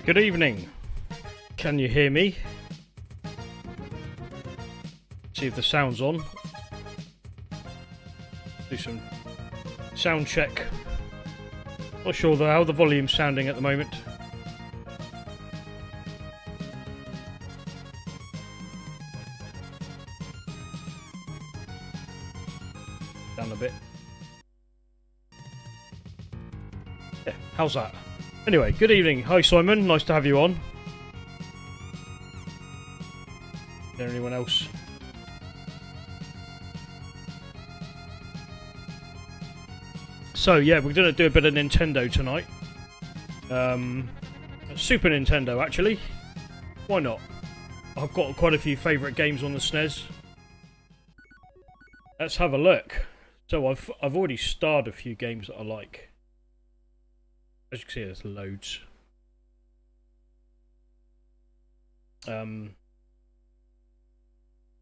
Good evening. Can you hear me? See if the sound's on. Do some sound check. Not sure how the volume's sounding at the moment. Down a bit. Yeah, how's that? Anyway, good evening. Hi Simon, nice to have you on. Is there anyone else? So yeah, we're going to do a bit of Nintendo tonight. Super Nintendo actually. Why not? I've got quite a few favourite games on the SNES. Let's have a look. So I've already starred a few games that I like. As you can see, there's loads. And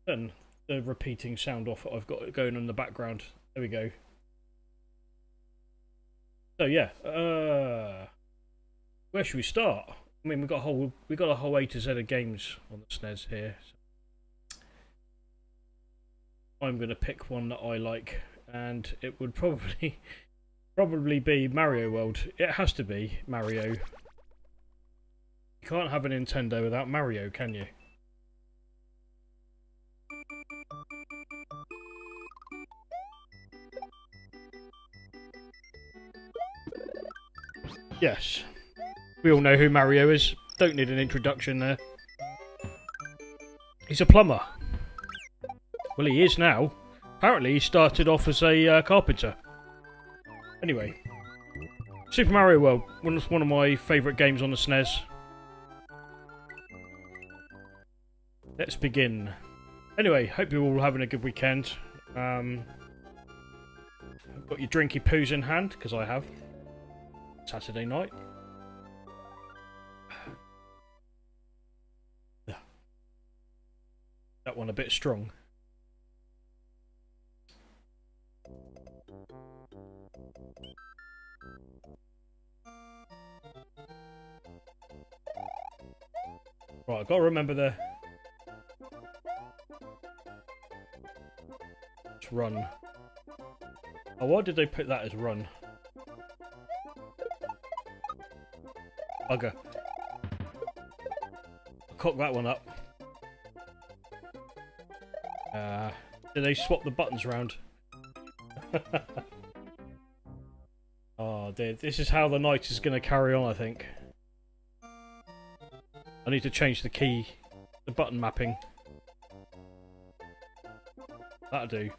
the repeating sound off that I've got going on in the background. There we go. So yeah, where should we start? I mean, we got a whole A to Z of games on the SNES here. So I'm going to pick one that I like, and it would probably be Mario World. It has to be Mario. You can't have a Nintendo without Mario, can you? Yes. We all know who Mario is. Don't need an introduction there. He's a plumber. Well, he is now. Apparently, he started off as a carpenter. Anyway, Super Mario World, one of my favourite games on the SNES. Let's begin. Anyway, hope you're all having a good weekend. Got your drinky poos in hand, because I have. Saturday night. That one a bit strong. Right, I've got to remember the... Let's run. Oh, why did they put that as run? Bugger. I'll cock that one up. Did they swap the buttons around? Oh dear, this is how the night is going to carry on, I think. I need to change the key, the button mapping. That'll do.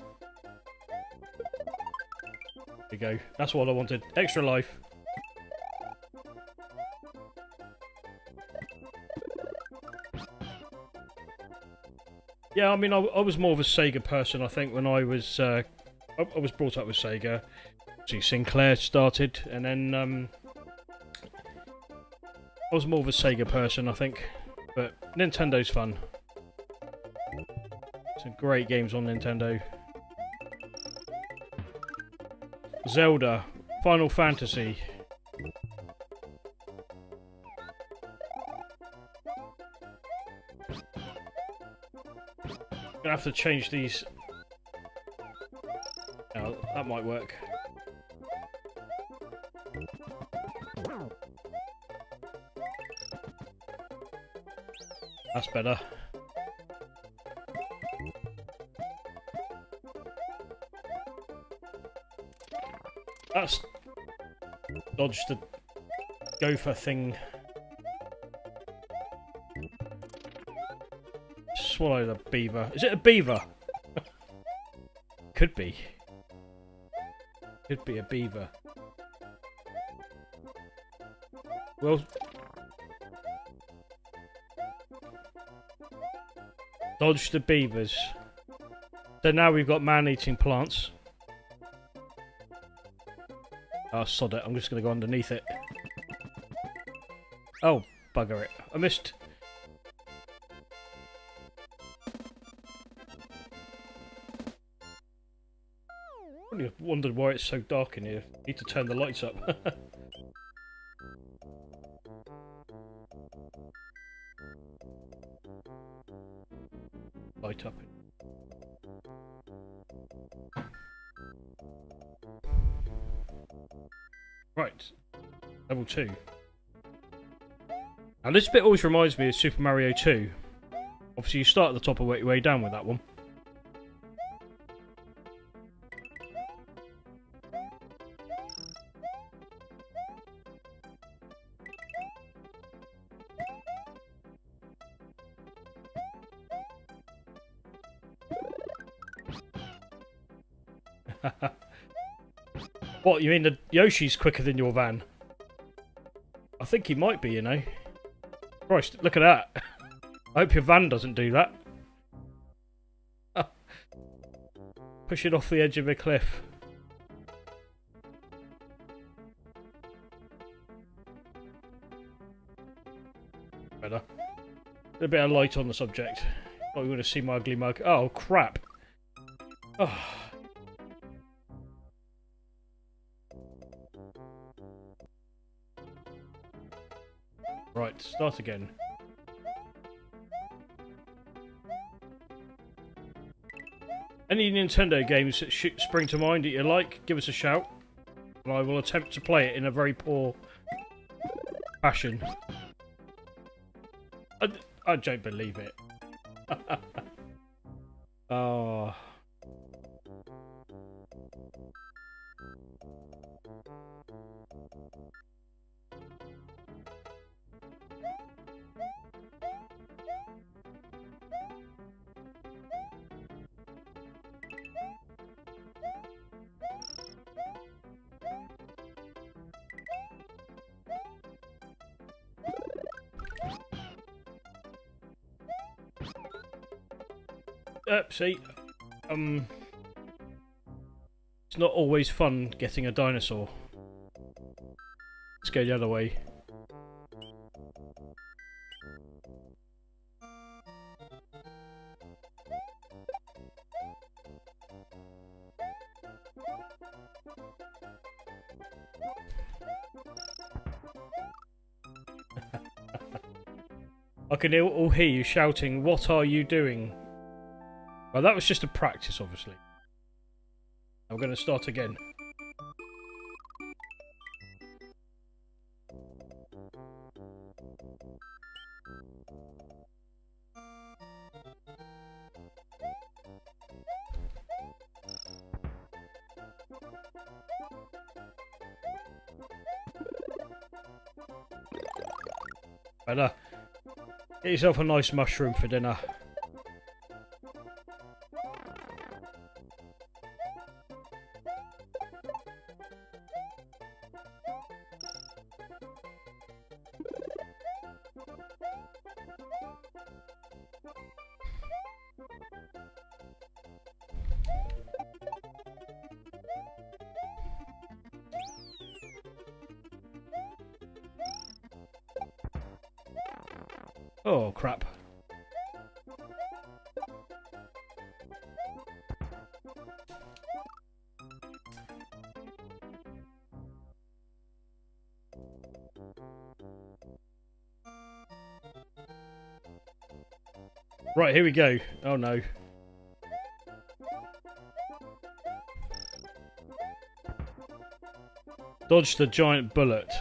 There we go. That's what I wanted. Extra life. Yeah, I mean, I was more of a Sega person, I think, when I was brought up with Sega. See, Sinclair started, and then I was more of a Sega person, I think. But Nintendo's fun. Some great games on Nintendo. Zelda, Final Fantasy. Gonna have to change these. Oh, that might work. That's better. That's dodged the gopher thing. Swallow the beaver. Is it a beaver? Could be. Could be a beaver. Well, dodge the beavers. So now we've got man-eating plants. Oh, sod it. I'm just going to go underneath it. Oh, bugger it. I missed. I wondered why it's so dark in here. Need to turn the lights up. light up. Right, level 2. Now this bit always reminds me of Super Mario 2. Obviously you start at the top and work your way down with that one. What, you mean the Yoshi's quicker than your van? I think he might be, you know. Christ, look at that. I hope your van doesn't do that. Push it off the edge of a cliff. Better. A bit of light on the subject. Oh, you want to see my ugly mug? Oh, crap. Oh. Right, start again. Any Nintendo games that spring to mind that you like, give us a shout. And I will attempt to play it in a very poor fashion. I don't believe it. Oh. See, it's not always fun getting a dinosaur. Let's go the other way. I can all hear you shouting, "What are you doing?" Well, that was just a practice, obviously. I'm going to start again. Better. Get yourself a nice mushroom for dinner. Oh, crap. Right, here we go. Oh, no. Dodge the giant bullet.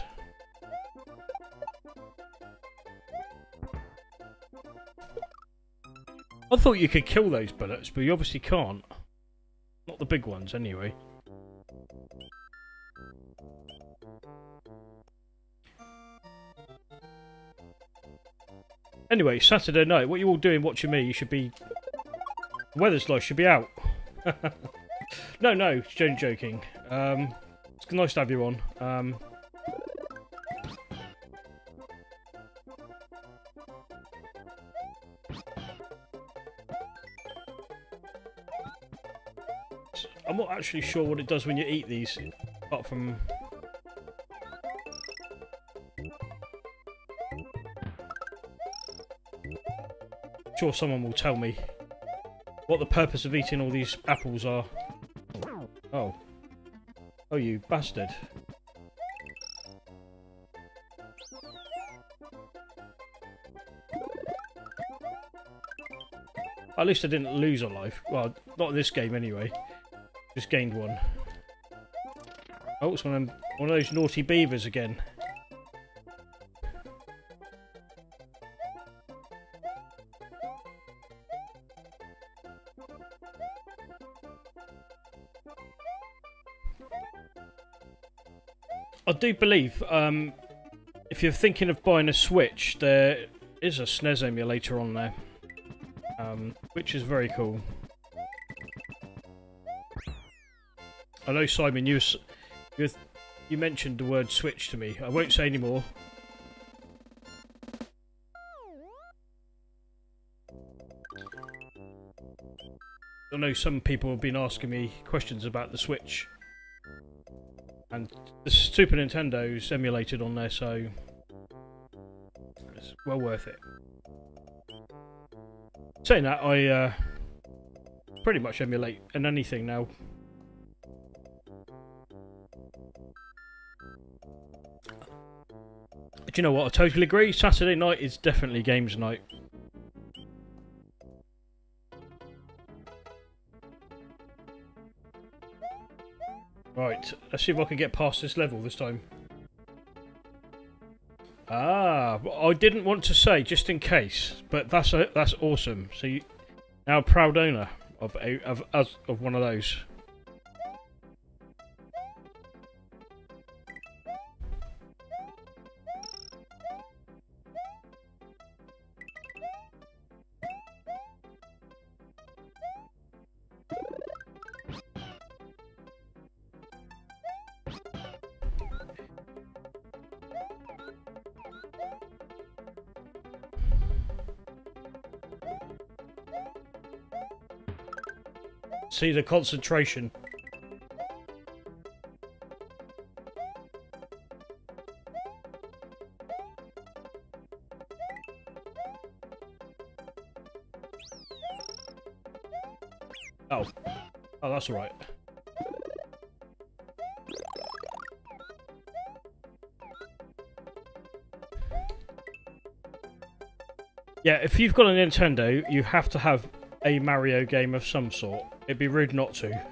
I thought you could kill those bullets, but you obviously can't. Not the big ones, anyway. Anyway, Saturday night, what are you all doing watching me? You should be... The weather's nice, should be out. No, only joking. It's nice to have you on. I'm not actually sure what it does when you eat these, apart from... I'm sure someone will tell me what the purpose of eating all these apples are. Oh. Oh, you bastard. At least I didn't lose a life. Well, not in this game anyway. Just gained one. Oh, it's one of those naughty beavers again. I do believe, if you're thinking of buying a Switch, there is a SNES emulator on there, which is very cool. I know, Simon, you mentioned the word Switch to me. I won't say any more. I know some people have been asking me questions about the Switch. And the Super Nintendo's emulated on there, so it's well worth it. Saying that, I pretty much emulate in anything now. Do you know what? I totally agree. Saturday night is definitely games night. Right, let's see if I can get past this level this time. Ah, I didn't want to say just in case, but that's awesome. So you now a proud owner of one of those. See the concentration. Oh, that's all right. Yeah, if you've got a Nintendo, you have to have a Mario game of some sort. It'd be rude not to.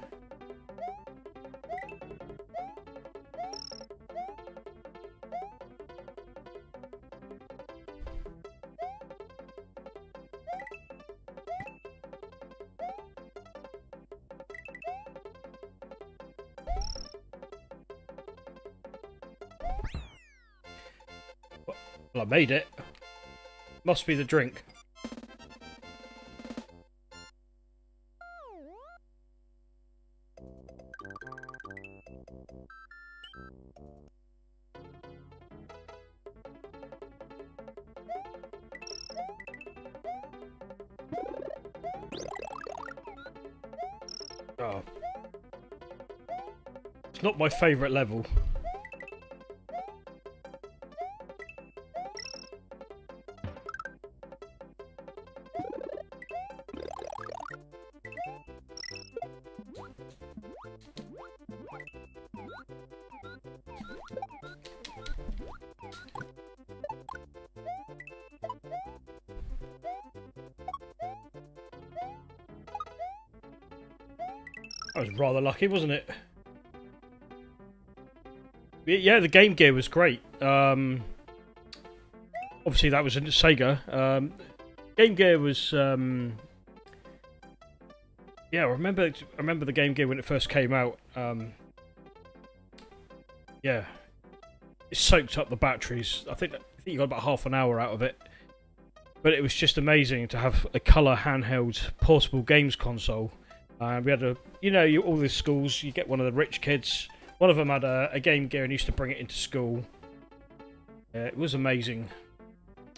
Well, I made it. Must be the drink. Oh. It's not my favourite level. That was rather lucky, wasn't it? Yeah, the Game Gear was great. Obviously, that was in Sega. Game Gear was... yeah, I remember the Game Gear when it first came out. Yeah. It soaked up the batteries. I think you got about half an hour out of it. But it was just amazing to have a colour handheld portable games console. We had all the schools, you get one of the rich kids. One of them had a Game Gear and used to bring it into school. It was amazing.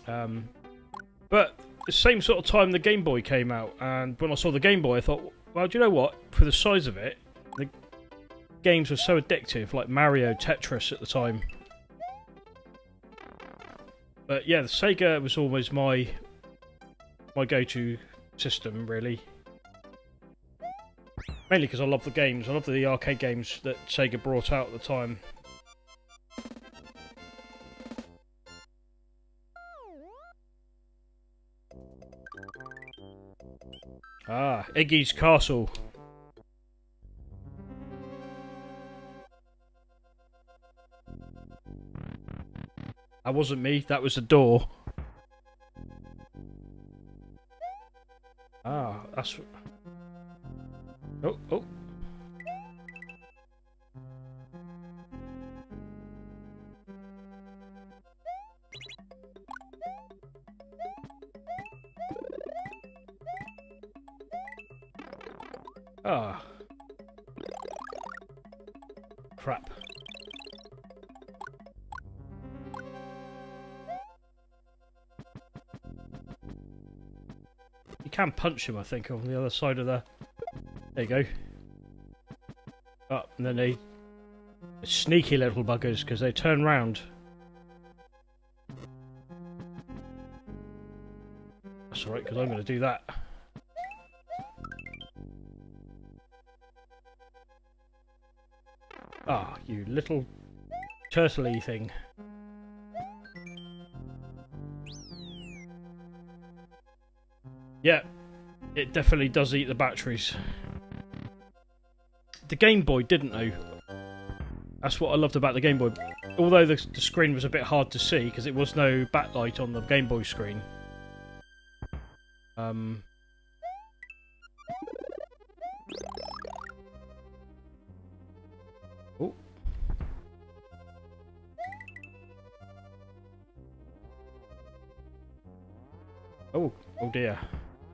But the same sort of time the Game Boy came out, and when I saw the Game Boy I thought, well, do you know what? For the size of it, the games were so addictive, like Mario, Tetris at the time. But yeah, the Sega was always my go-to system, really. Mainly because I love the games. I love the arcade games that Sega brought out at the time. Ah, Iggy's castle. That wasn't me, that was the door. Ah, that's... Oh, oh. Ah. Crap. You can punch him, I think, on the other side of the... There you go. Oh, and then they... Sneaky little buggers, because they turn round. That's alright, because I'm going to do that. Ah, you little turtle-y thing. Yeah, it definitely does eat the batteries. The Game Boy didn't though. That's what I loved about the Game Boy. Although the screen was a bit hard to see because it was no backlight on the Game Boy screen. Oh. Oh, oh dear.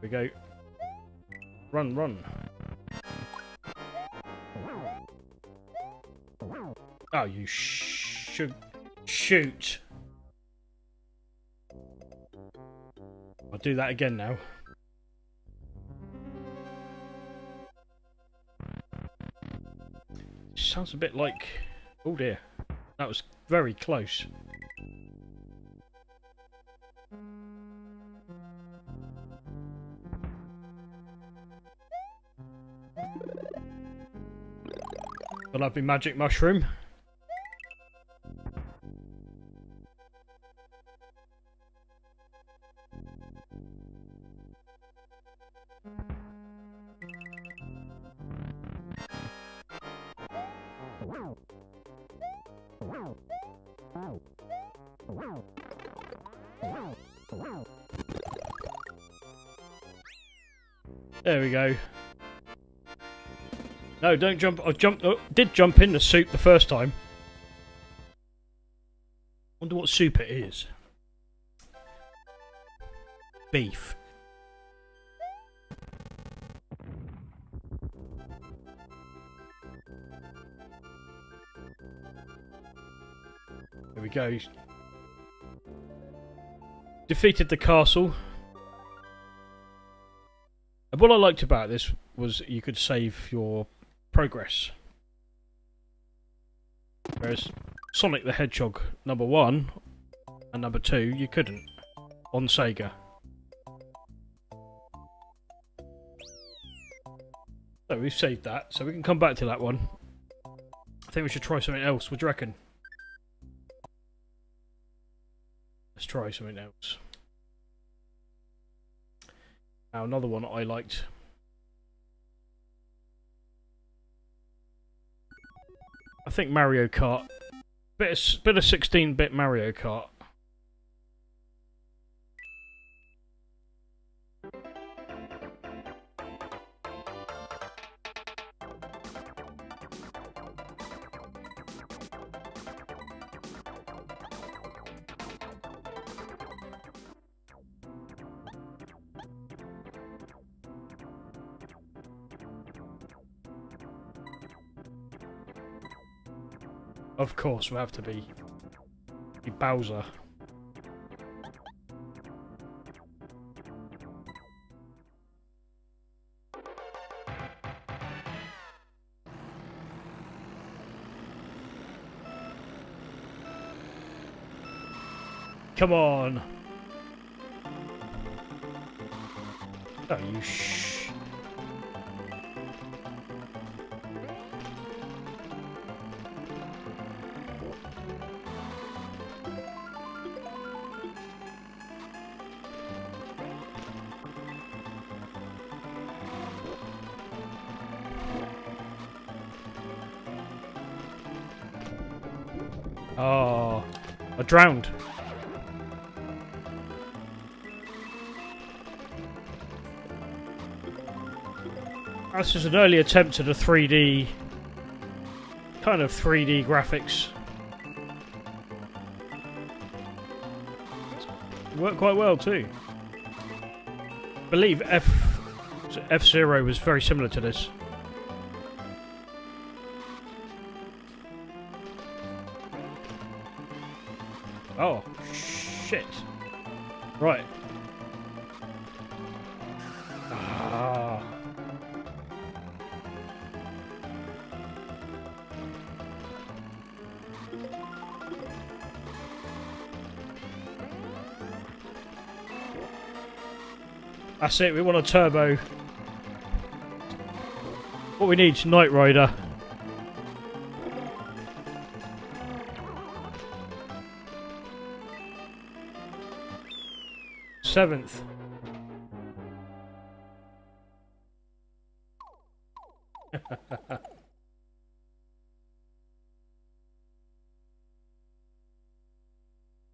Here we go. Run, run. Oh, you should shoot. I'll do that again now. Sounds a bit like... Oh dear. That was very close. I'll have my magic mushroom. There we go. No, don't jump. I jumped. Oh, did jump in the soup the first time. Wonder what soup it is. Beef. There we go. Defeated the castle. And what I liked about this was you could save your progress. Whereas Sonic the Hedgehog number 1 and number 2 you couldn't on Sega. So we've saved that, so we can come back to that one. I think we should try something else. What do you reckon? Let's try something else. Now another one I liked. I think Mario Kart. Bit of 16-bit Mario Kart. Of course, we have to be Bowser. Come on. Oh, you Oh, I drowned. This is an early attempt at a 3D, kind of 3D graphics. It worked quite well too. I believe F-Zero was very similar to this. Oh, shit. Right. Ah. That's it, we want a turbo. What we need is Knight Rider. Seventh.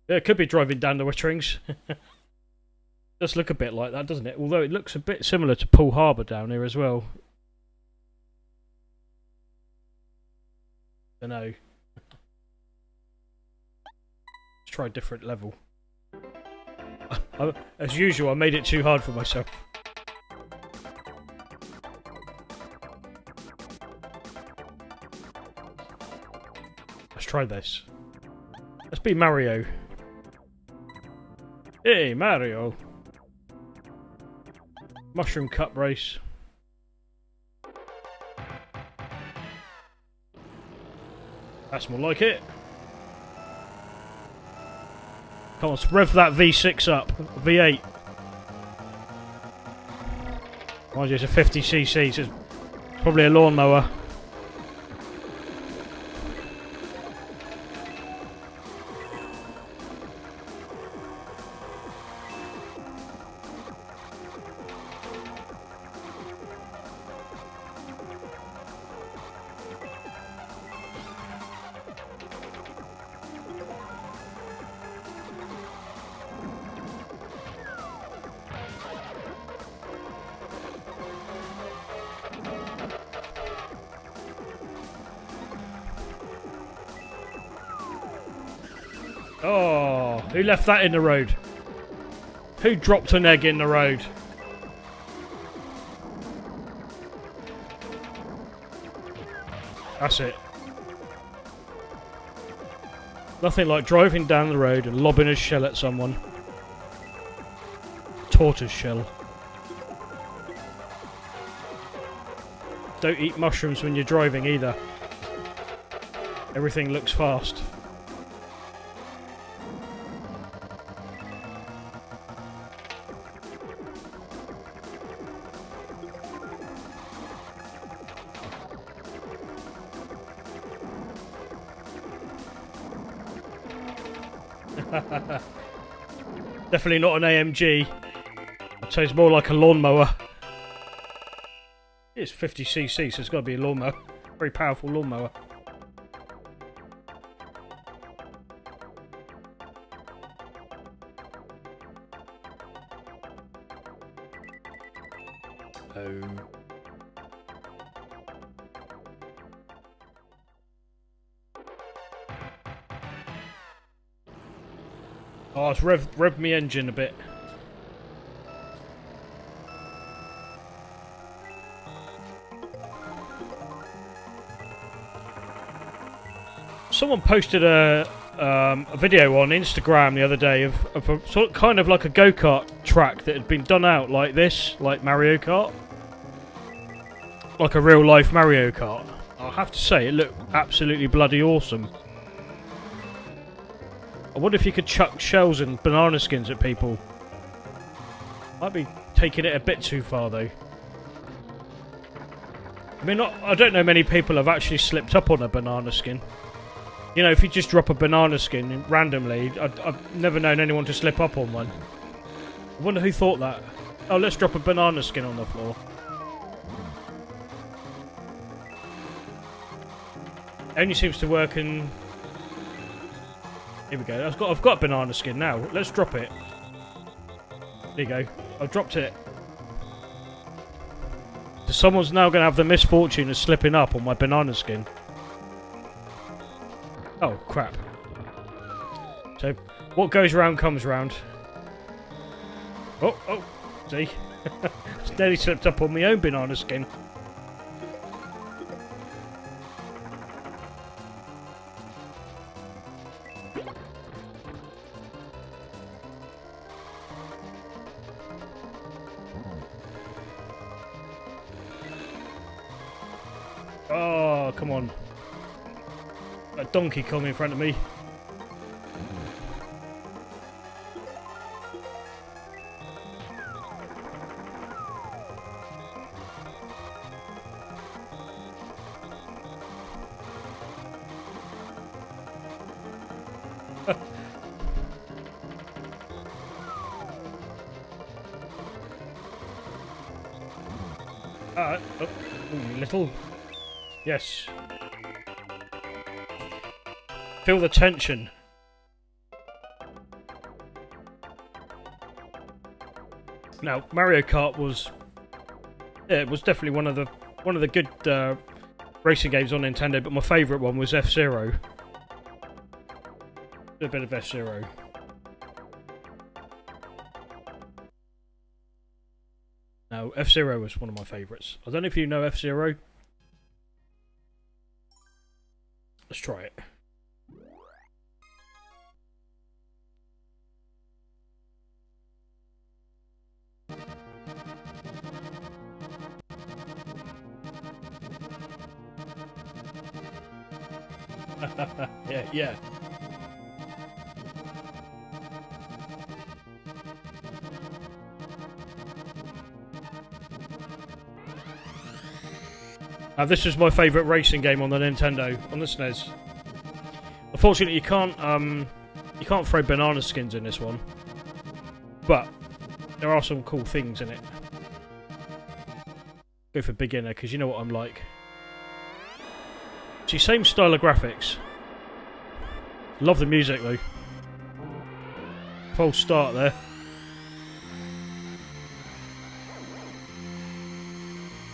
Yeah, it could be driving down the Witterings. Does look a bit like that, doesn't it? Although it looks a bit similar to Poole Harbour down here as well. Don't know. Let's try a different level. As usual, I made it too hard for myself. Let's try this. Let's be Mario. Hey, Mario. Mushroom Cup race. That's more like it. Come on, let's rev that V6 up. V8. Mind you, it's a 50cc, so it's probably a lawnmower. Oh, who left that in the road? Who dropped an egg in the road? That's it. Nothing like driving down the road and lobbing a shell at someone. Tortoise shell. Don't eat mushrooms when you're driving either. Everything looks fast. Definitely not an AMG. I'd say it's more like a lawnmower. It's 50cc, so it's got to be a lawnmower. Very powerful lawnmower. Oh. Oh, it's revved me engine a bit. Someone posted a video on Instagram the other day of a sort of kind of like a go-kart track that had been done out like this, like Mario Kart. Like a real-life Mario Kart. I have to say, it looked absolutely bloody awesome. I wonder if you could chuck shells and banana skins at people. Might be taking it a bit too far, though. I mean, I don't know many people have actually slipped up on a banana skin. You know, if you just drop a banana skin randomly, I've never known anyone to slip up on one. I wonder who thought that. Oh, let's drop a banana skin on the floor. It only seems to work in Here we go. I've got a banana skin now. Let's drop it. There you go. I've dropped it. So someone's now going to have the misfortune of slipping up on my banana skin. Oh, crap. So, what goes round comes round. Oh, see? Nearly slipped up on my own banana skin. Oh, come on. A Donkey Kong in front of me. Oh, you little. Yes. Feel the tension. Now, Mario Kart was, yeah, it was definitely one of the good racing games on Nintendo, but my favourite one was F-Zero. A bit of F-Zero. No, F-Zero was one of my favourites. I don't know if you know F-Zero. Let's try it. Yeah. This is my favourite racing game on the Nintendo, on the SNES. Unfortunately, you can't throw banana skins in this one, but there are some cool things in it. Go for beginner, because you know what I'm like. See, same style of graphics. Love the music though. False start there.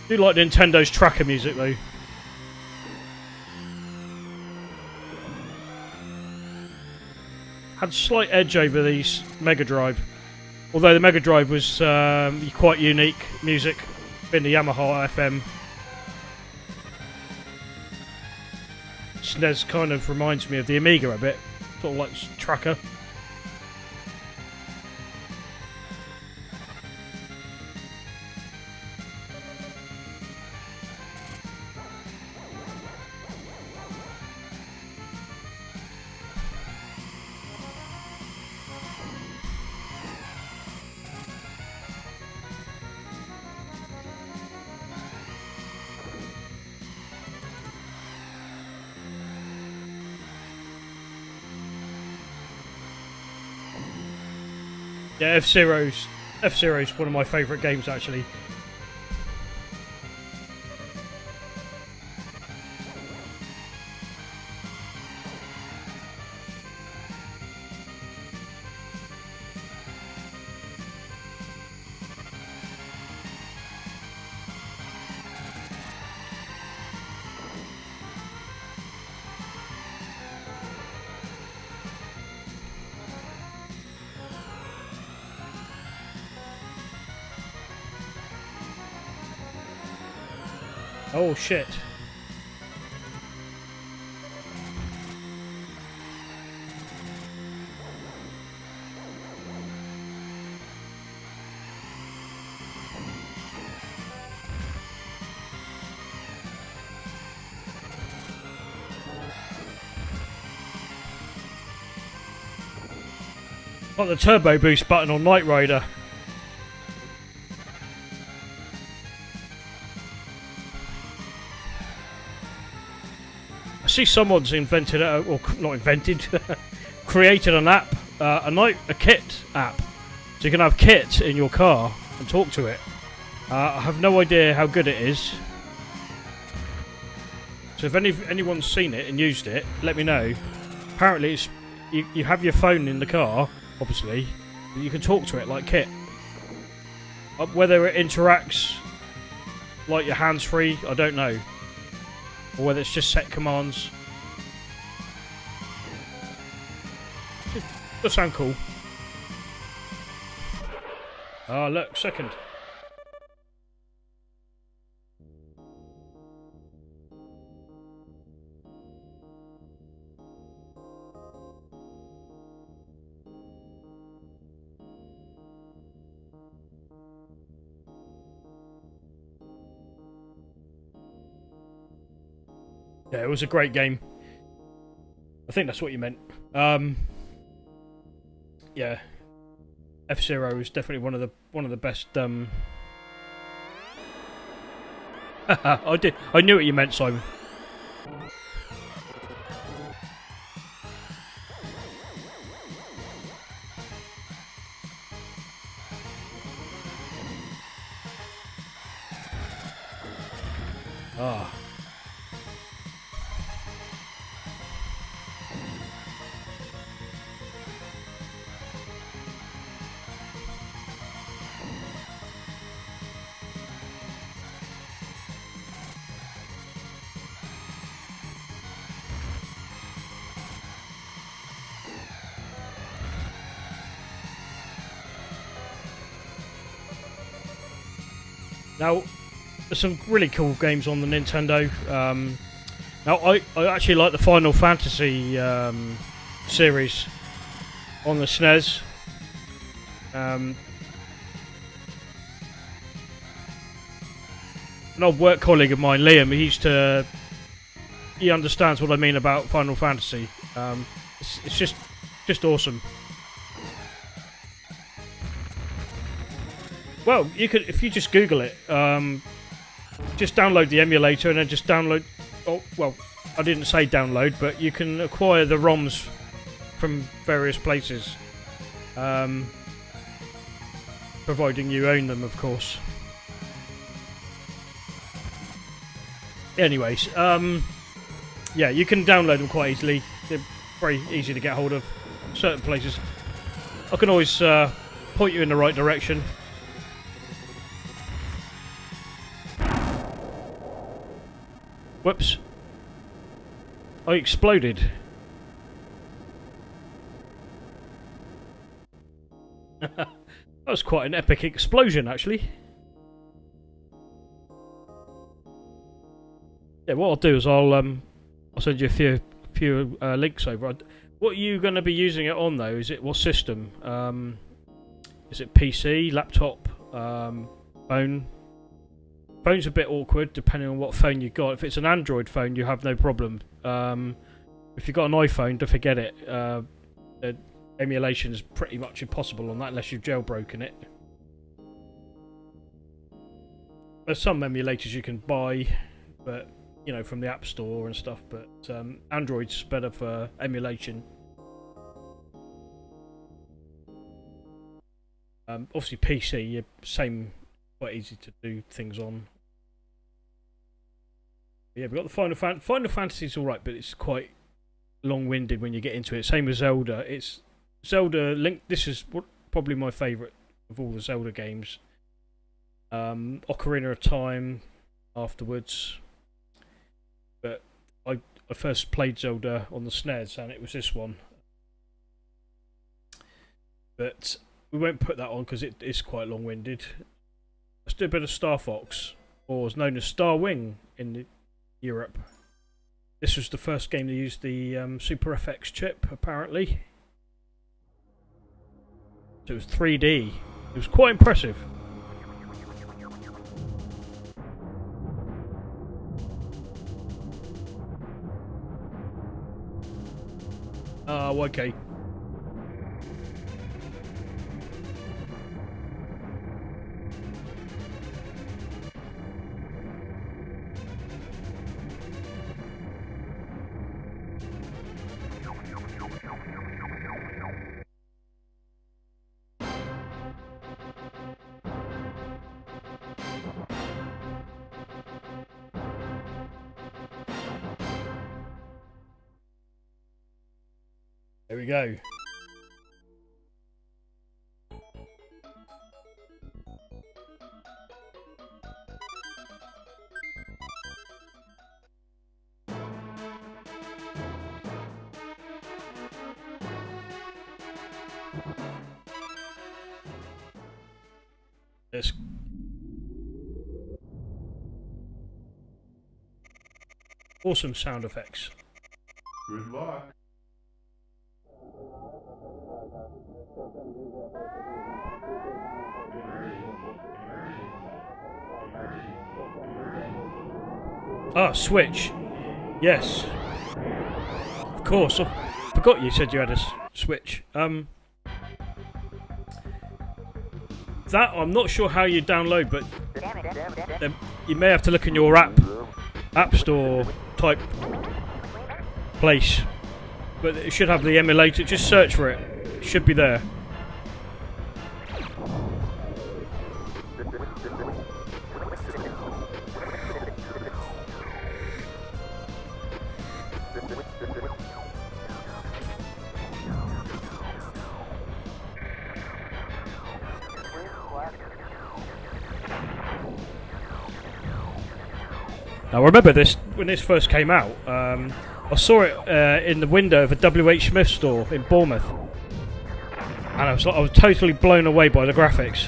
Do like Nintendo's tracker music though. Had a slight edge over the Mega Drive, although the Mega Drive was quite unique music, being the Yamaha FM. SNES kind of reminds me of the Amiga a bit, sort of like tracker. Yeah, F-Zero's one of my favourite games actually. Oh shit. Got the turbo boost button on Knight Rider. I see someone's invented, or not invented, created an app, a Kit app. So you can have Kit in your car and talk to it. I have no idea how good it is. So if anyone's seen it and used it, let me know. Apparently you have your phone in the car, obviously. But you can talk to it like Kit. Whether it interacts like your hands-free, I don't know. Or whether it's just set commands. Does sound cool. Ah, look, second. Yeah, it was a great game. I think that's what you meant. Yeah, F-Zero is definitely one of the best. I knew what you meant, Simon. Ah. Now, there's some really cool games on the Nintendo. Now, I actually like the Final Fantasy series on the SNES. An old work colleague of mine, Liam, he understands what I mean about Final Fantasy. It's just awesome. Well, you could, if you just Google it, just download the emulator and then just download. Oh, well, I didn't say download, but you can acquire the ROMs from various places, providing you own them, of course. Anyways, yeah, you can download them quite easily. They're very easy to get hold of. Certain places, I can always point you in the right direction. Whoops. I exploded. That was quite an epic explosion, actually. Yeah, what I'll do is I'll send you a few links over. What are you going to be using it on, though? Is it what system? Is it PC, laptop, phone? Phone's a bit awkward depending on what phone you've got. If it's an Android phone, you have no problem. If you've got an iPhone, don't forget it. The emulation is pretty much impossible on that unless you've jailbroken it. There's some emulators you can buy, but you know, from the App Store and stuff. But Android's better for emulation. Obviously, PC, same, quite easy to do things on. Yeah, we've got the Final Fantasy's alright, but it's quite long-winded when you get into it. Same as Zelda. It's Zelda Link. This is probably my favourite of all the Zelda games. Ocarina of Time afterwards. But I first played Zelda on the SNES, and it was this one. But we won't put that on because it is quite long-winded. Let's do a bit of Star Fox, or is known as Star Wing in Europe. This was the first game to use the Super FX chip, apparently. So it was 3D. It was quite impressive. Oh, okay. There we go. This awesome sound effects. Good luck. Ah, Switch. Yes. Of course. I forgot you said you had a Switch. That I'm not sure how you download, but you may have to look in your app store type place. But it should have the emulator. Just search for it. It should be there. Now remember this, when this first came out, I saw it in the window of a WH Smith store in Bournemouth. And I was totally blown away by the graphics.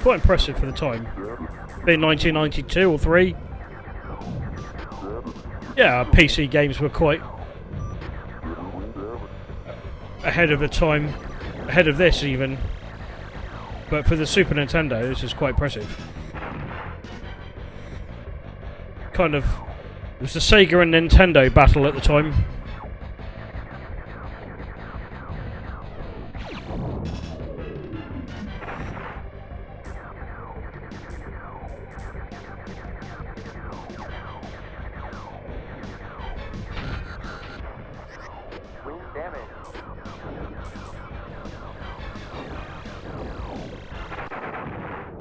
Quite impressive for the time. Being 1992 or 3. Yeah, PC games were quite ahead of the time. Ahead of this even. But for the Super Nintendo, this is quite impressive. Kind of... It was the Sega and Nintendo battle at the time.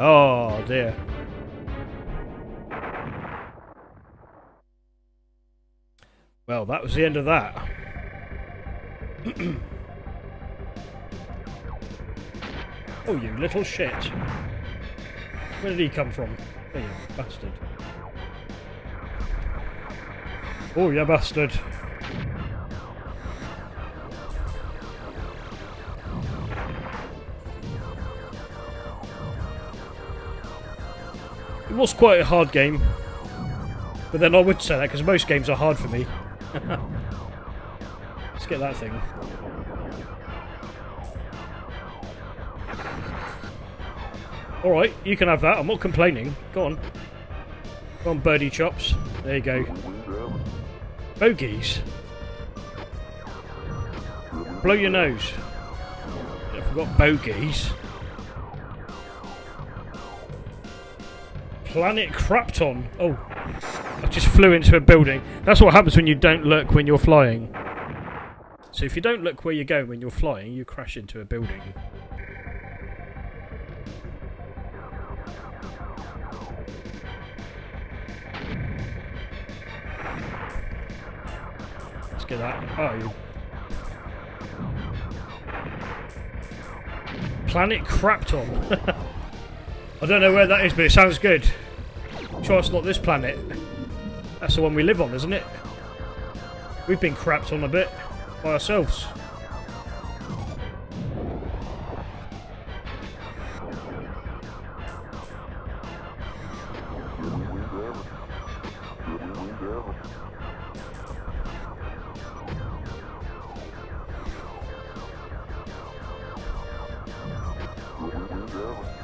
Oh dear. Well, that was the end of that. Oh, you little shit. Where did he come from? Oh, you bastard. Oh, you bastard. It was quite a hard game, but then I would say that because most games are hard for me. Let's get that thing. Alright, you can have that, I'm not complaining. Go on. Go on, birdie chops. There you go. Bogies. Blow your nose. I forgot bogies. Planet Krapton. Oh, I just flew into a building. That's what happens when you don't look when you're flying. So if you don't look where you're going when you're flying, you crash into a building. Let's get that. Oh, Planet Krapton. I don't know where that is, but it sounds good. Sure, it's not this planet. That's the one we live on, isn't it? We've been crapped on a bit by ourselves.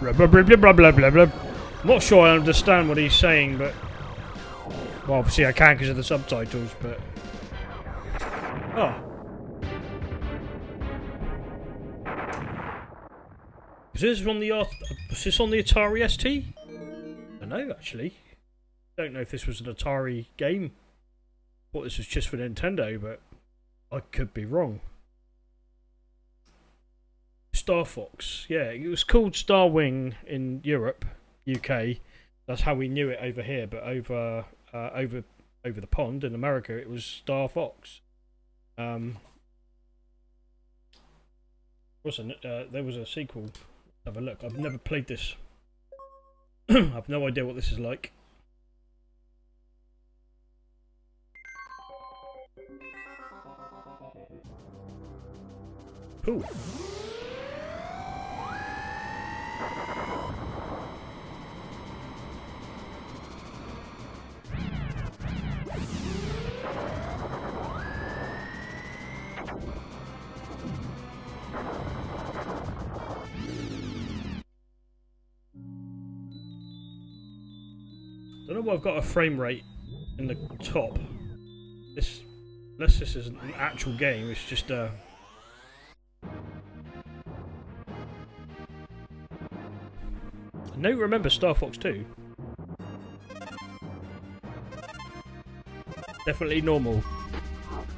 Blah, blah, blah, blah, blah, blah, blah. I'm not sure I understand what he's saying, but... Well, obviously I can because of the subtitles, but... Oh. Is this on the Atari ST? I don't know, actually. Don't know if this was an Atari game. Thought this was just for Nintendo, but... I could be wrong. Star Fox, yeah, it was called Star Wing in Europe, UK, That's how we knew it over here, but over the pond in America, it was Star Fox. There was a sequel. Let's have a look. I've never played this. I've no idea what this is like. Cool. I don't know why I've got a frame rate in the top. Unless this isn't an actual game, it's just I don't remember Star Fox 2. Definitely normal.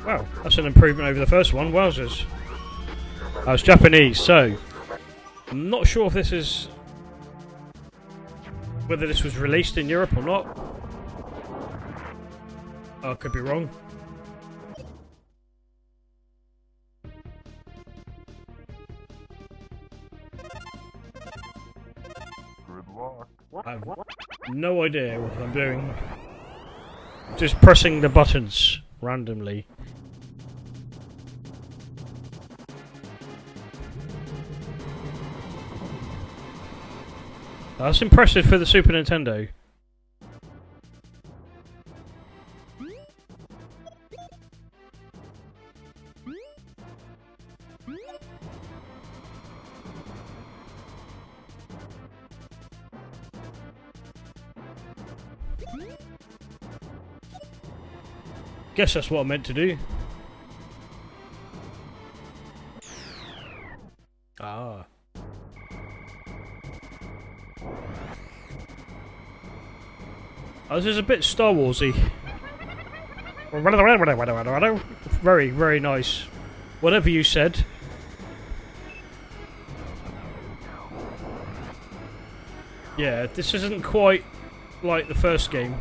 Wow, that's an improvement over the first one. Wowzers. Oh, it's Japanese, so I'm not sure if this is whether this was released in Europe or not. Oh, I could be wrong. I have no idea what I'm doing. Just pressing the buttons randomly. That's impressive for the Super Nintendo. Guess that's what I meant to do. Ah. Oh, this is a bit Star Warsy. Very, very nice. Whatever you said. Yeah, this isn't quite like the first game.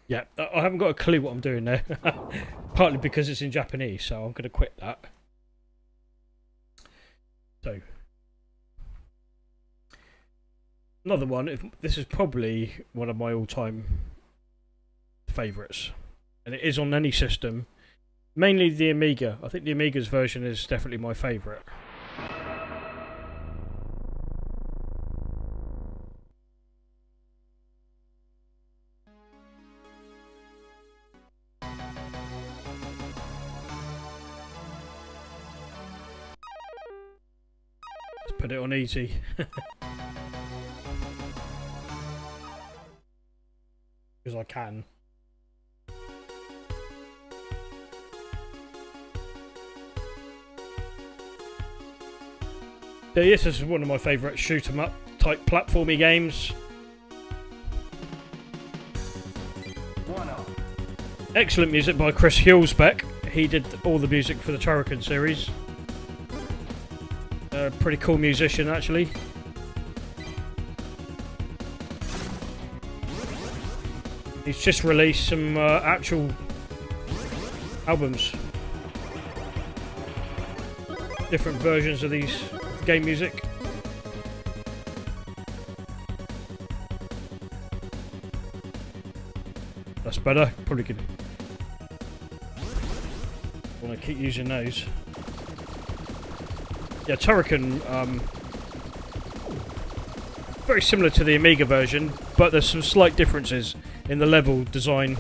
Yeah, I haven't got a clue what I'm doing there. Partly because it's in Japanese, so I'm going to quit that. So, another one. This is probably one of my all-time favourites, and it is on any system. Mainly the Amiga. I think the Amiga's version is definitely my favourite. Put it on easy. Because I can. Yeah, this is one of my favourite shoot 'em up type platformy games. Excellent music by Chris Hulsbeck. He did all the music for the Turrican series. Pretty cool musician, actually. He's just released some actual albums, different versions of these game music. That's better. Probably could want to keep using those. Yeah, Turrican, very similar to the Amiga version, but there's some slight differences in the level design.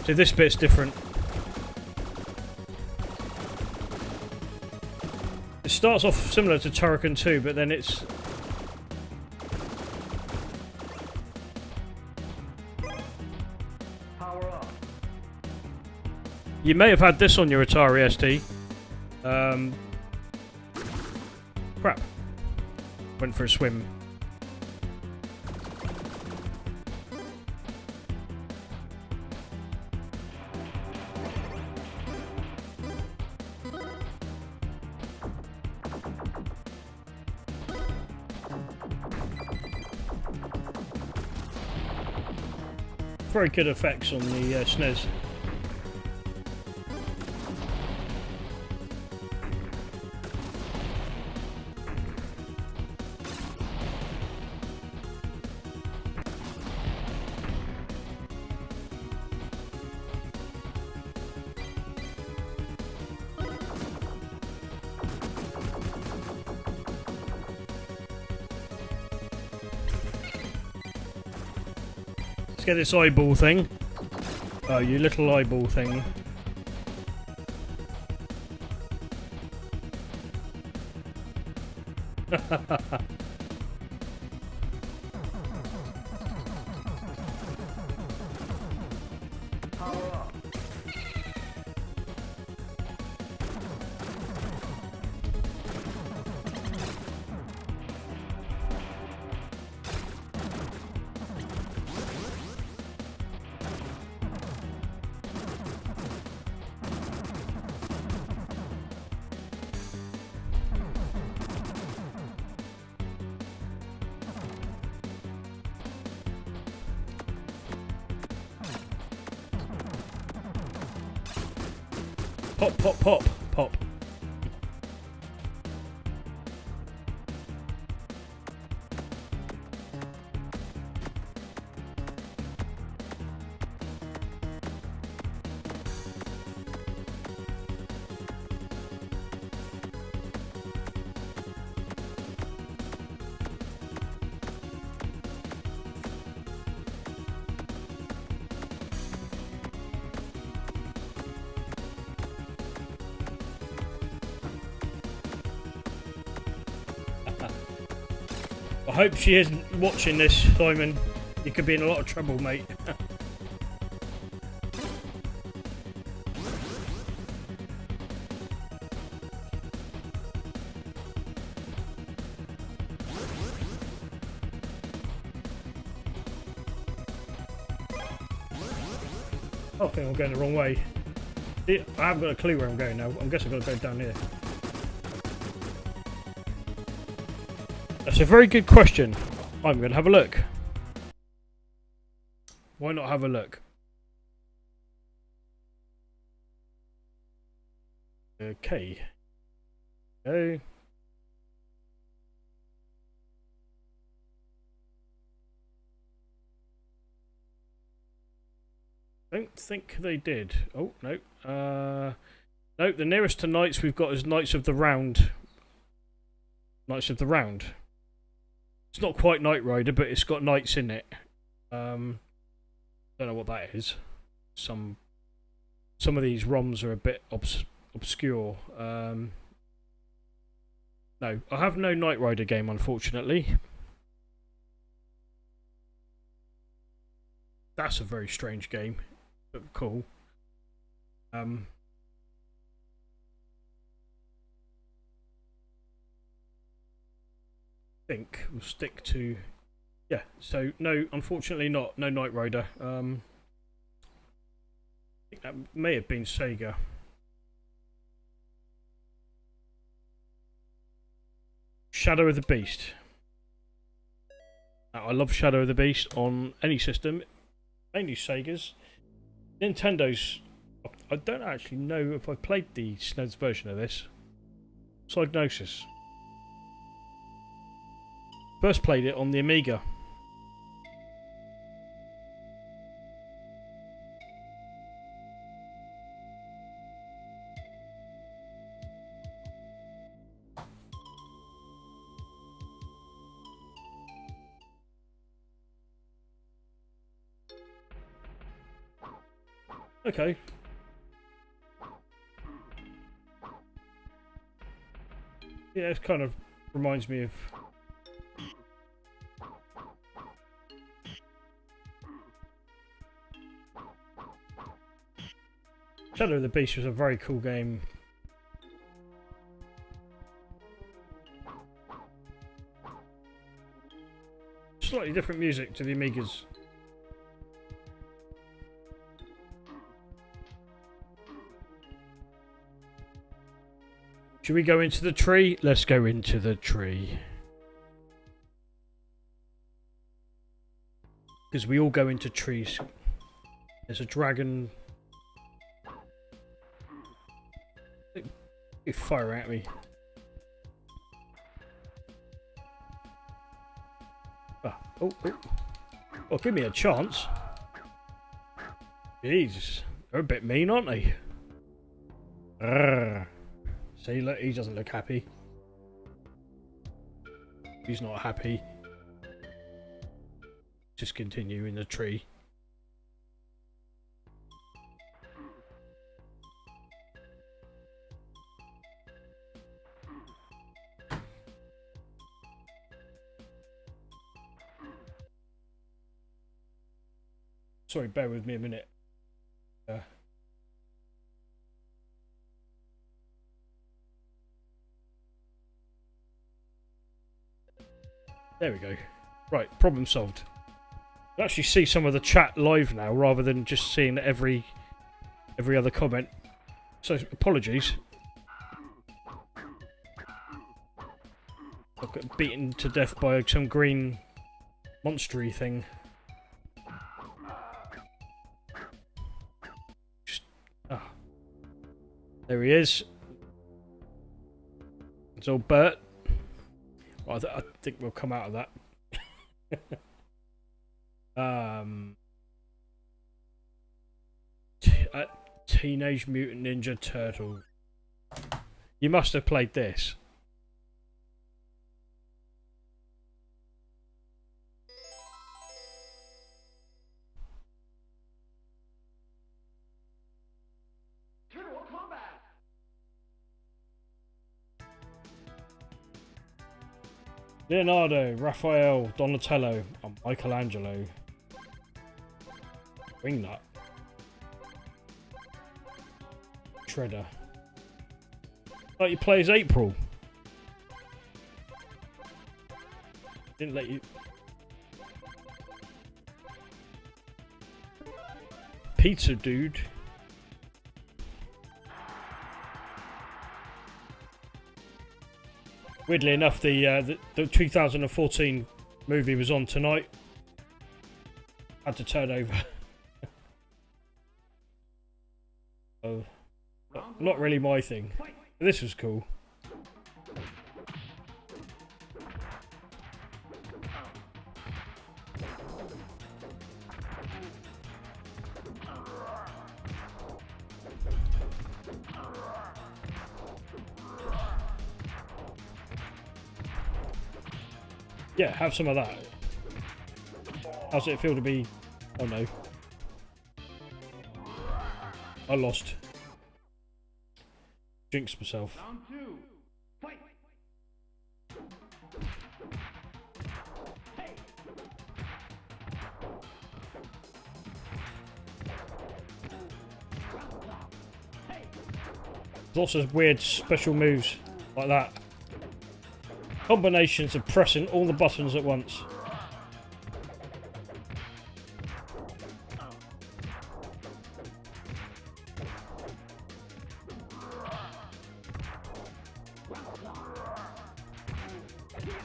So this bit's different. It starts off similar to Turrican 2, but then it's... Power up. You may have had this on your Atari ST. Crap. Went for a swim. Very good effects on the SNES. Let's get this eyeball thing. Oh, you little eyeball thing. Pop, pop, pop, pop. I hope she isn't watching this, Simon. You could be in a lot of trouble, mate. I think I'm going the wrong way. I haven't got a clue where I'm going now. I'm guessing I've got to go down here. That's a very good question. I'm going to have a look. Why not have a look? Okay. Go. Don't think they did. Oh, no. No, the nearest to knights we've got is Knights of the Round. Knights of the Round. It's not quite Knight Rider, but it's got knights in it. Don't know what that is. Some of these ROMs are a bit obscure. No, I have no Knight Rider game, unfortunately. That's a very strange game, but cool. Think we'll stick to, yeah. So no, unfortunately not. No Knight Rider. I think that may have been Sega. Shadow of the Beast. Now, I love Shadow of the Beast on any system, mainly Sega's. Nintendo's. I don't actually know if I played the SNES version of this. Psygnosis. First played it on the Amiga. Okay. Yeah, it kind of reminds me of... Shadow of the Beast was a very cool game. slightly different music to the Amigas. Should we go into the tree? Let's go into the tree. Because we all go into trees. There's a dragon. You fire at me. Oh. Oh, give me a chance. Jeez. They're a bit mean, aren't they? Arrgh. See, look, he doesn't look happy. He's not happy. Just continue in the tree. Sorry, bear with me a minute. There we go. Right, problem solved. I actually see some of the chat live now rather than just seeing every other comment. So apologies. I got beaten to death by some green monstery thing. There he is. It's old Bert. Well, I think we'll come out of that. Teenage Mutant Ninja Turtle. You must have played this. Leonardo, Raphael, Donatello, and Michelangelo. Wingnut. Shredder. Like you play as April. Didn't let you. Pizza Dude. Weirdly enough, the 2014 movie was on tonight. Had to turn over. Oh, not really my thing. But this was cool. Yeah, have some of that. How's it feel to be... Oh no. I lost. Jinxed myself. Round two. Fight. Hey. There's lots of weird special moves like that. Combinations of pressing all the buttons at once.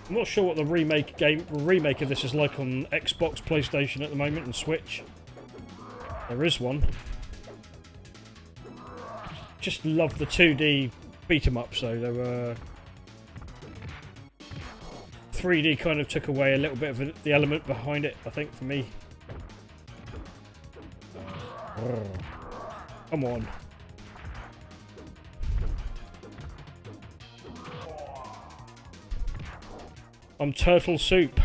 I'm not sure what the remake of this is like on Xbox, PlayStation at the moment, and Switch. There is one. Just love the 2D beat 'em ups though. They were 3D kind of took away a little bit of the element behind it, I think, for me. Come on. I'm Turtle Soup.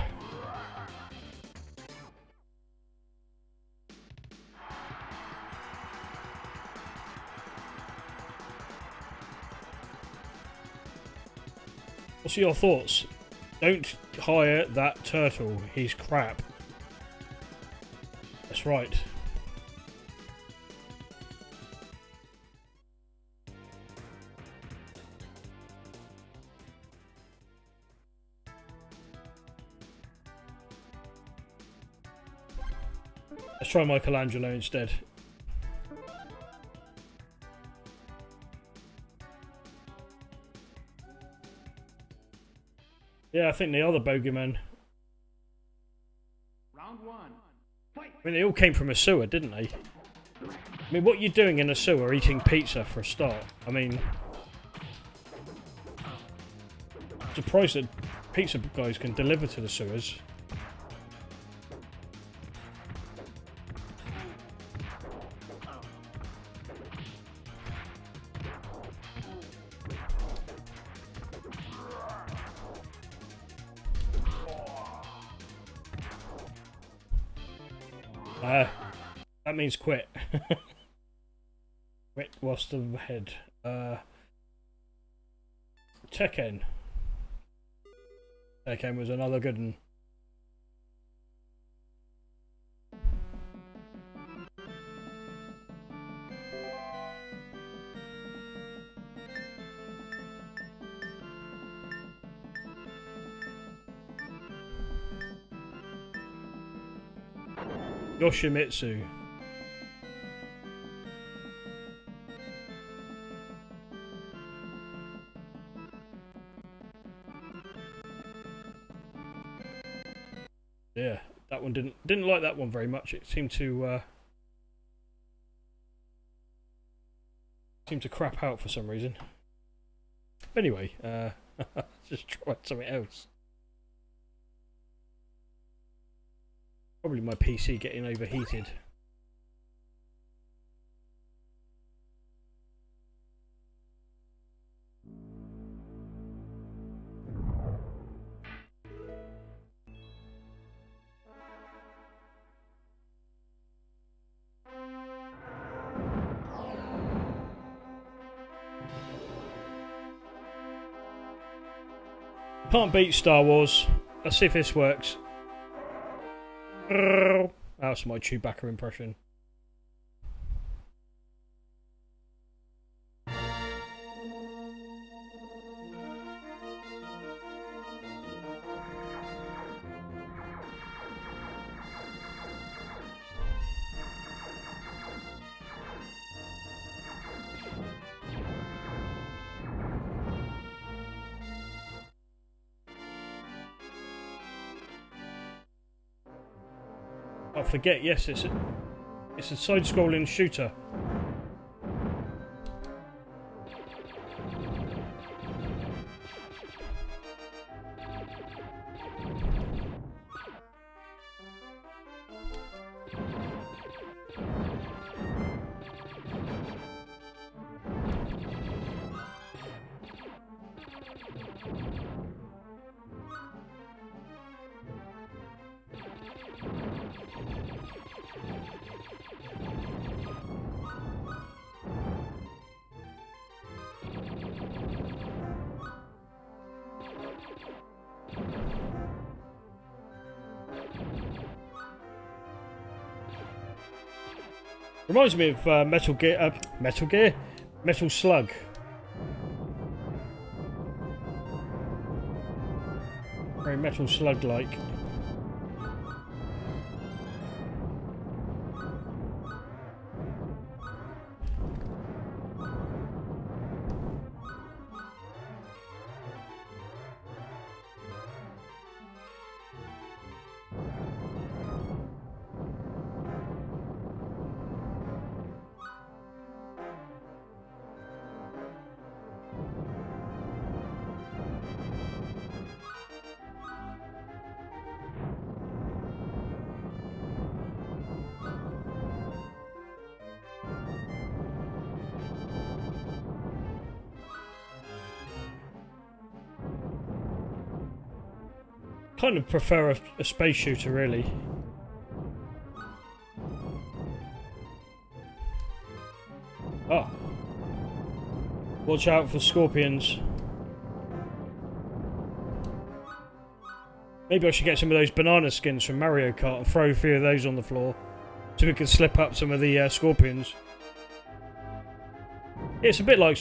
What's your thoughts? Don't hire that turtle. He's crap. That's right. Let's try Michelangelo instead. Yeah, I think the other bogeyman. Round one. Fight. I mean, they all came from a sewer, didn't they? I mean, what are you doing in a sewer eating pizza for a start? I mean, surprised that pizza guys can deliver to the sewers. That means quit. Quit whilst ahead. Tekken. Tekken was another good one. Yoshimitsu. Yeah, that one didn't like that one very much. It seemed to crap out for some reason. Anyway, just tried something else. Probably my PC getting overheated. Can't beat Star Wars. Let's see if this works. That's my Chewbacca impression. I forget, yes, it's a side-scrolling shooter. Reminds me of Metal Slug. Very Metal Slug-like. Kind of prefer a space shooter, really. Oh. Watch out for scorpions. Maybe I should get some of those banana skins from Mario Kart and throw a few of those on the floor so we can slip up some of the scorpions. It's a bit like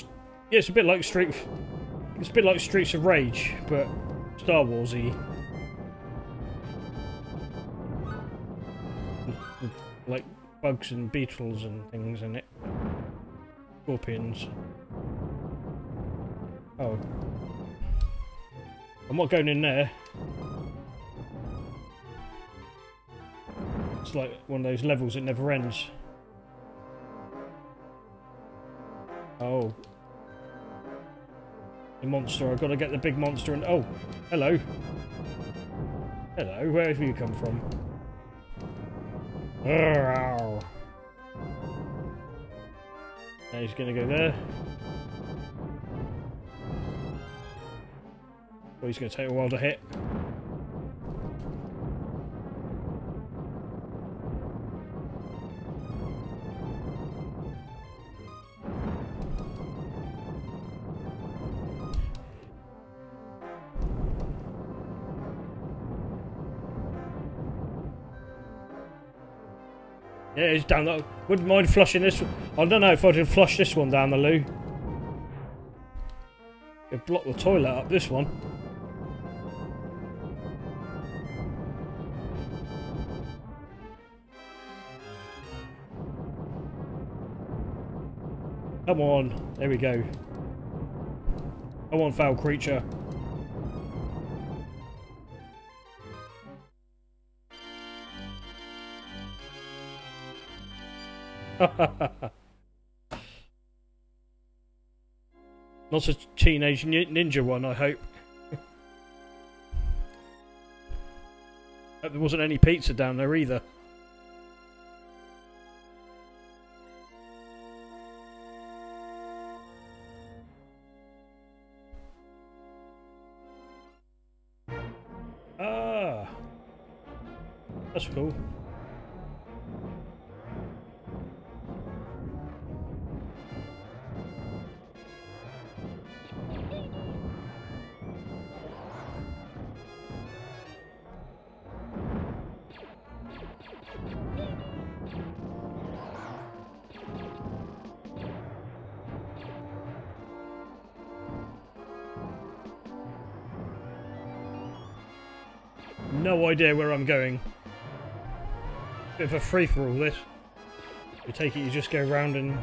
Streets of Rage, but Star Wars-y. bugs and beetles and things in it. Scorpions. Oh. I'm not going in there. It's like one of those levels that never ends. Oh. The monster. I've got to get the big monster and... Oh! Hello. Hello, where have you come from? Now he's going to go there. Oh, he's going to take a while to hit. Yeah, it's down the... Wouldn't mind flushing this... I don't know if I could flush this one down the loo. It'd block the toilet up, this one. Come on. There we go. Come on, foul creature. Not a teenage ninja one, I hope. Hope there wasn't any pizza down there either. Ah, that's cool. No idea where I'm going. Bit of a free-for-all this. You take it, you just go round and...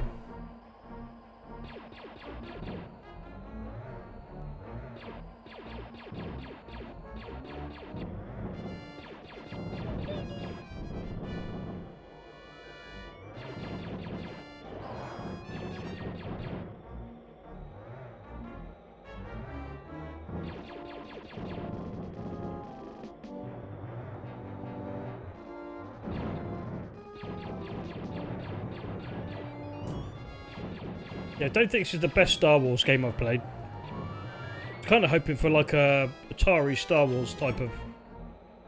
Yeah, I don't think this is the best Star Wars game I've played. I was kind of hoping for like a Atari Star Wars type of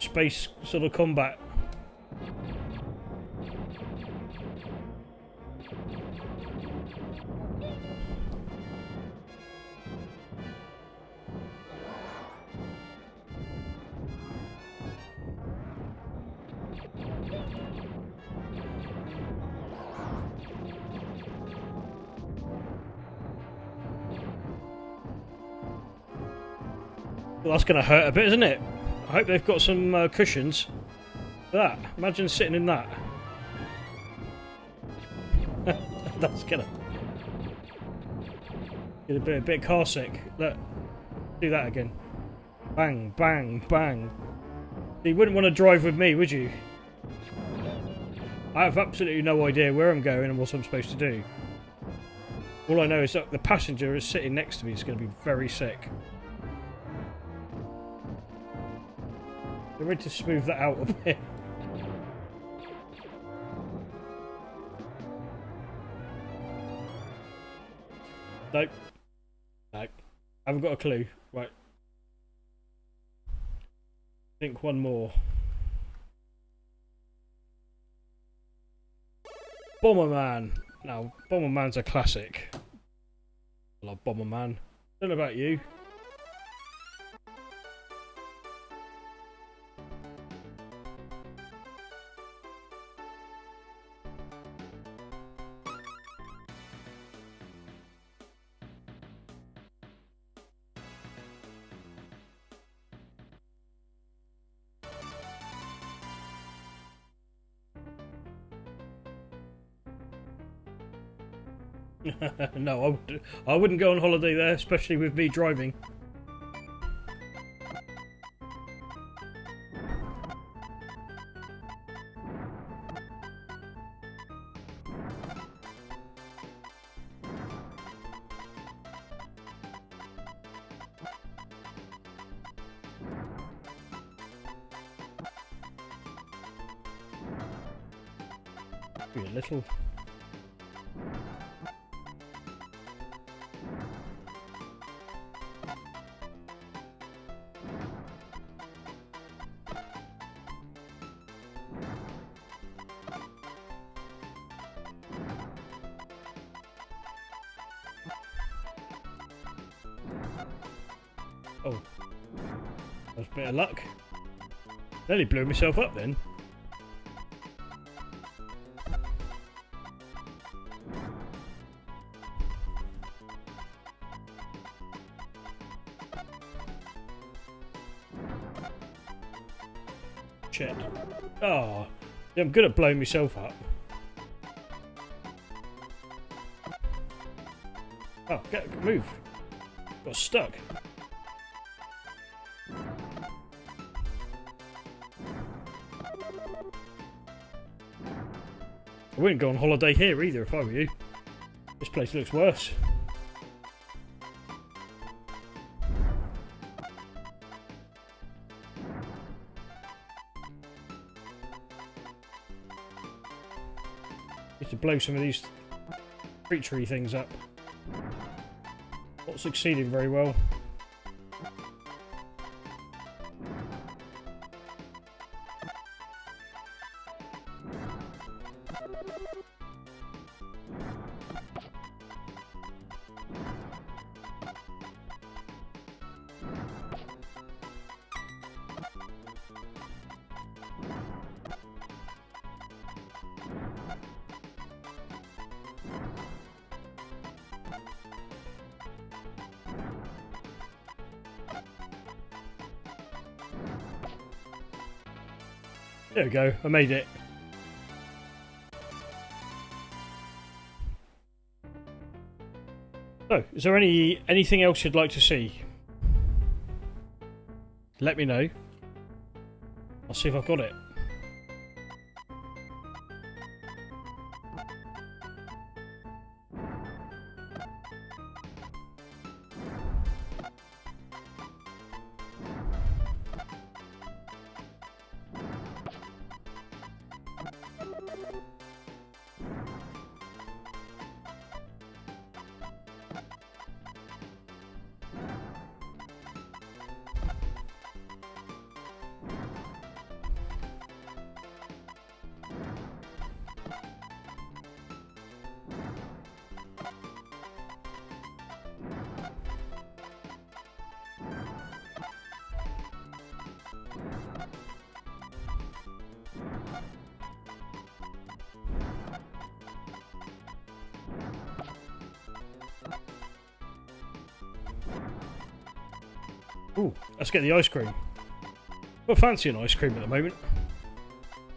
space sort of combat. Well, that's going to hurt a bit, isn't it? I hope they've got some cushions. That. Imagine sitting in that. That's going to... Get a bit car sick. Look. Do that again. Bang, bang, bang. You wouldn't want to drive with me, would you? I have absolutely no idea where I'm going and what I'm supposed to do. All I know is that the passenger is sitting next to me is going to be very sick. I'm ready to smooth that out a bit. Nope. Nope. I haven't got a clue. Right. Think one more. Bomberman. Now, Bomberman's a classic. I love Bomberman. Don't know about you. No, I wouldn't go on holiday there, especially with me driving. Be a little. Oh, that's a bit of luck. Nearly blew myself up then. Shit. Oh, I'm good at blowing myself up. Oh, move. Got stuck. I wouldn't go on holiday here either if I were you. This place looks worse. Need to blow some of these creaturey things up. Not succeeding very well. There we go, I made it. So, is there anything else you'd like to see? Let me know. I'll see if I've got it. Ooh, let's get the ice cream. Well, fancy an ice cream at the moment.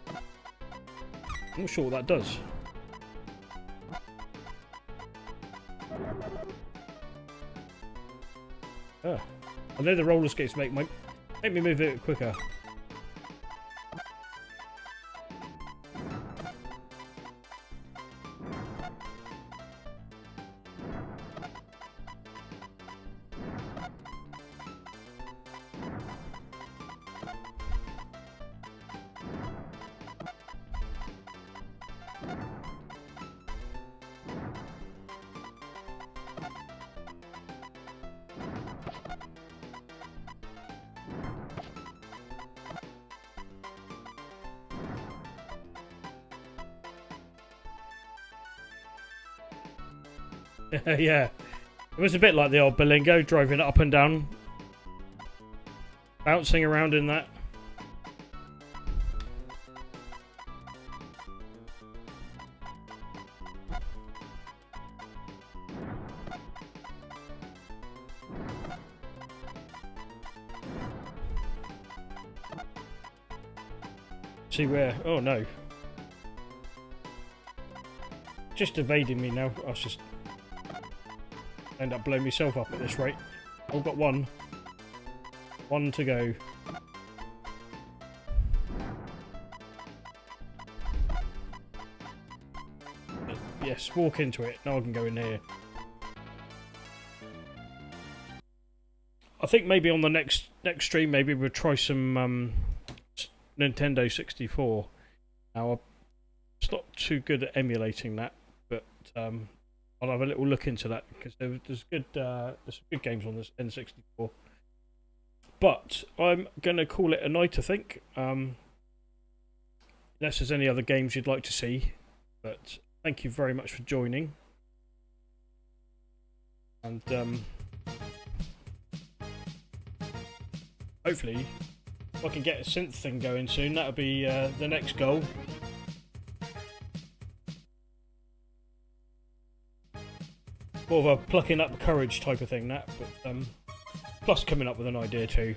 I'm not sure what that does. Ah, I know the roller skates make me move a bit quicker. Yeah, it was a bit like the old Berlingo, driving it up and down, bouncing around in that. See where? Oh no. Just evading me now. I was just End up blowing myself up at this rate. I've got one. One to go. Yes, walk into it. Now I can go in here. I think maybe on the next stream, maybe we'll try some Nintendo 64. Now, it's not too good at emulating that, but I'll have a little look into that because there's some good games on this N64. But I'm gonna call it a night, I think. Unless there's any other games you'd like to see, but thank you very much for joining. And hopefully, if I can get a synth thing going soon, that'll be the next goal. More of a plucking up courage type of thing, that. But plus coming up with an idea too.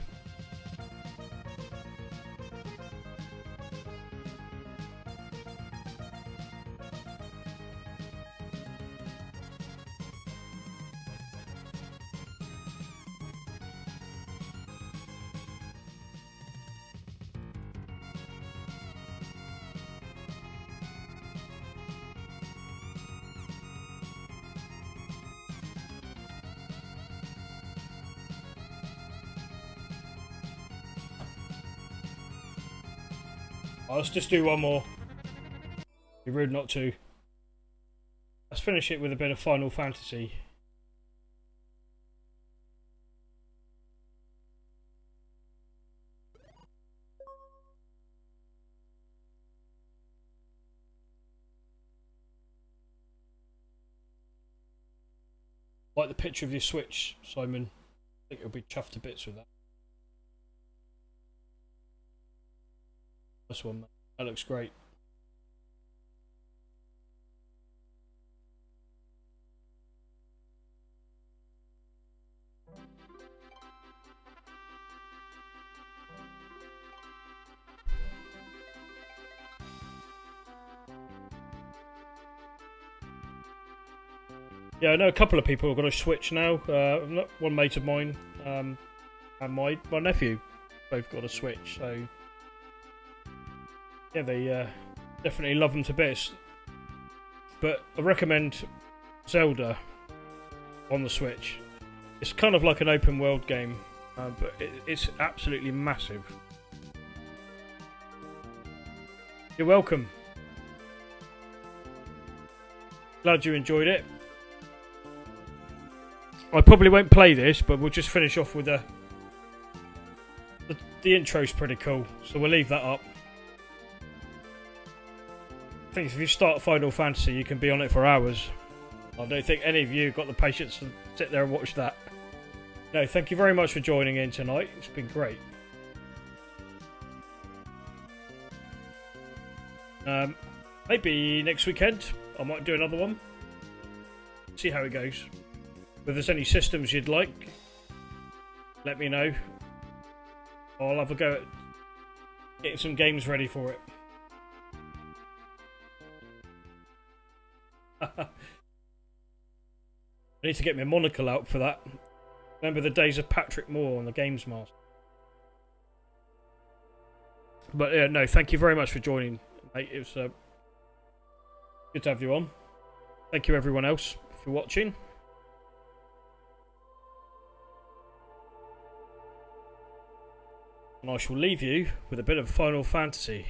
Let's just do one more. Be rude not to. Let's finish it with a bit of Final Fantasy. Like the picture of your Switch, Simon. I think you'll be chuffed to bits with that. This one, that looks great. Yeah, I know a couple of people have got a Switch now. One mate of mine and my nephew both got a Switch, so yeah, they definitely love them to bits. But I recommend Zelda on the Switch. It's kind of like an open world game, but it's absolutely massive. You're welcome. Glad you enjoyed it. I probably won't play this, but we'll just finish off with the intro's pretty cool, so we'll leave that up. I think if you start Final Fantasy, you can be on it for hours. I don't think any of you got the patience to sit there and watch that. No, thank you very much for joining in tonight. It's been great. Maybe next weekend I might do another one. See how it goes. If there's any systems you'd like, let me know. I'll have a go at getting some games ready for it. I need to get my monocle out for that. Remember the days of Patrick Moore on the Games Master. But yeah, no, thank you very much for joining, mate. It was good to have you on. Thank you everyone else for watching. And I shall leave you with a bit of Final Fantasy.